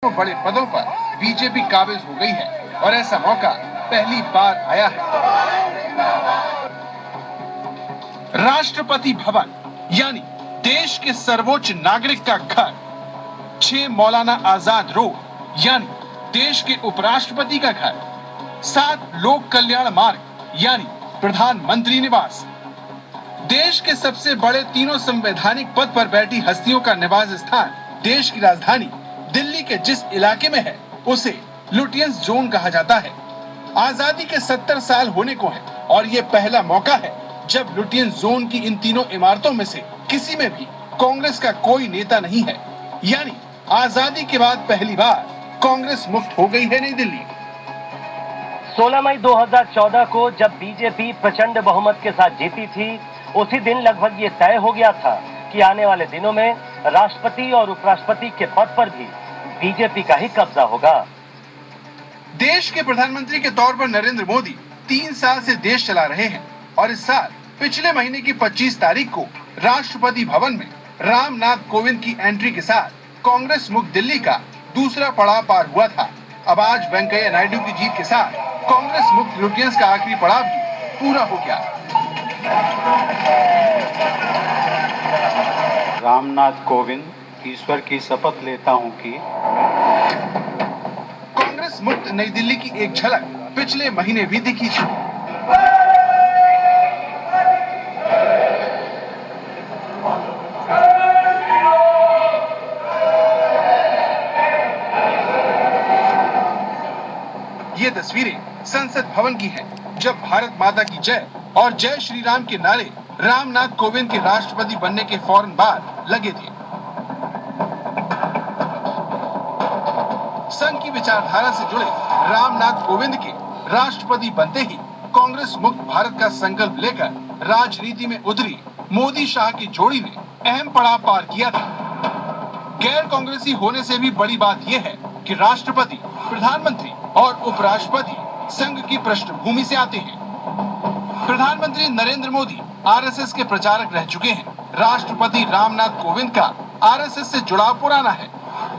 बड़े पदों पर बीजेपी काबिज हो गई है और ऐसा मौका पहली बार आया है। राष्ट्रपति भवन यानी देश के सर्वोच्च नागरिक का घर, 6 मौलाना आजाद रोड यानी देश के उपराष्ट्रपति का घर, 7 लोक कल्याण मार्ग यानी प्रधानमंत्री निवास, देश के सबसे बड़े तीनों संवैधानिक पद पर बैठी हस्तियों का निवास स्थान देश की राजधानी दिल्ली के जिस इलाके में है उसे लुटियंस जोन कहा जाता है। आजादी के 70 साल होने को है और ये पहला मौका है जब लुटियंस जोन की इन तीनों इमारतों में से किसी में भी कांग्रेस का कोई नेता नहीं है। यानी आजादी के बाद पहली बार कांग्रेस मुक्त हो गई है नई दिल्ली। 16 मई 2014 को जब बीजेपी प्रचंड बहुमत के साथ जीती थी, उसी दिन लगभग ये तय हो गया था कि आने वाले दिनों में राष्ट्रपति और उपराष्ट्रपति के पद पर भी बीजेपी का ही कब्जा होगा। देश के प्रधानमंत्री के तौर पर नरेंद्र मोदी 3 साल से देश चला रहे हैं और इस साल पिछले महीने की 25 तारीख को राष्ट्रपति भवन में रामनाथ कोविंद की एंट्री के साथ कांग्रेस मुक्त दिल्ली का दूसरा पड़ाव पार हुआ था। अब आज वेंकैया नायडू की जीत के साथ कांग्रेस मुक्त लुटियंस का आखिरी पड़ाव भी पूरा हो गया। रामनाथ कोविंद, ईश्वर की शपथ लेता हूं कि कांग्रेस मुक्त नई दिल्ली की एक झलक पिछले महीने भी दिखी थी। ये तस्वीरें संसद भवन की हैं, जब भारत माता की जय और जय श्री राम के नारे रामनाथ कोविंद के राष्ट्रपति बनने के फौरन बाद लगे थे। संघ की विचारधारा से जुड़े रामनाथ कोविंद के राष्ट्रपति बनते ही कांग्रेस मुक्त भारत का संकल्प लेकर राजनीति में उतरी मोदी शाह की जोड़ी ने अहम पड़ाव पार किया था। गैर कांग्रेसी होने से भी बड़ी बात यह है कि राष्ट्रपति, प्रधानमंत्री और उपराष्ट्रपति संघ की पृष्ठभूमि से आते हैं। प्रधानमंत्री नरेंद्र मोदी आरएसएस के प्रचारक रह चुके हैं। राष्ट्रपति रामनाथ कोविंद का आरएसएस से जुड़ाव पुराना है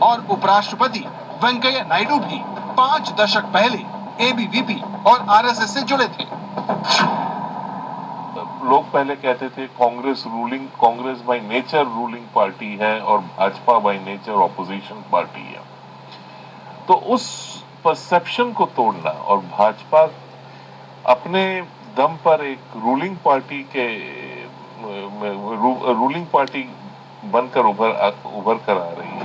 और उपराष्ट्रपति वेंकैया नायडू भी 5 दशक पहले एबीवीपी और आरएसएस से जुड़े थे। लोग पहले कहते थे Congress by nature ruling party है और Bhajpa by nature opposition party है। तो उस परसेप्शन को तोड़ना और भाजपा अपने दम पर एक रूलिंग पार्टी बनकर उभर कर आ रही है।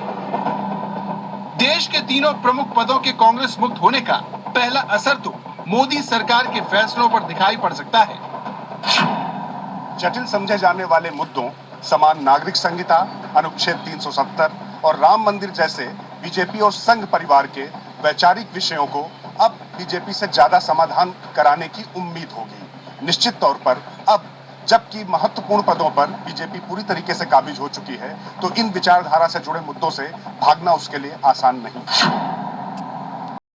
देश के तीनों प्रमुख पदों के कांग्रेस मुक्त होने का पहला असर तो मोदी सरकार के फैसलों पर दिखाई पड़ सकता है। जटिल समझे जाने वाले मुद्दों समान नागरिक संहिता, अनुच्छेद 370 और राम मंदिर जैसे बीजेपी और संघ परिवार के वैचारिक विषयों को अब बीजेपी से ज्यादा समाधान कराने की उम्मीद होगी। निश्चित तौर पर अब जबकि महत्वपूर्ण पदों पर बीजेपी पूरी तरीके से काबिज हो चुकी है, तो इन विचारधारा से जुड़े मुद्दों से भागना उसके लिए आसान नहीं।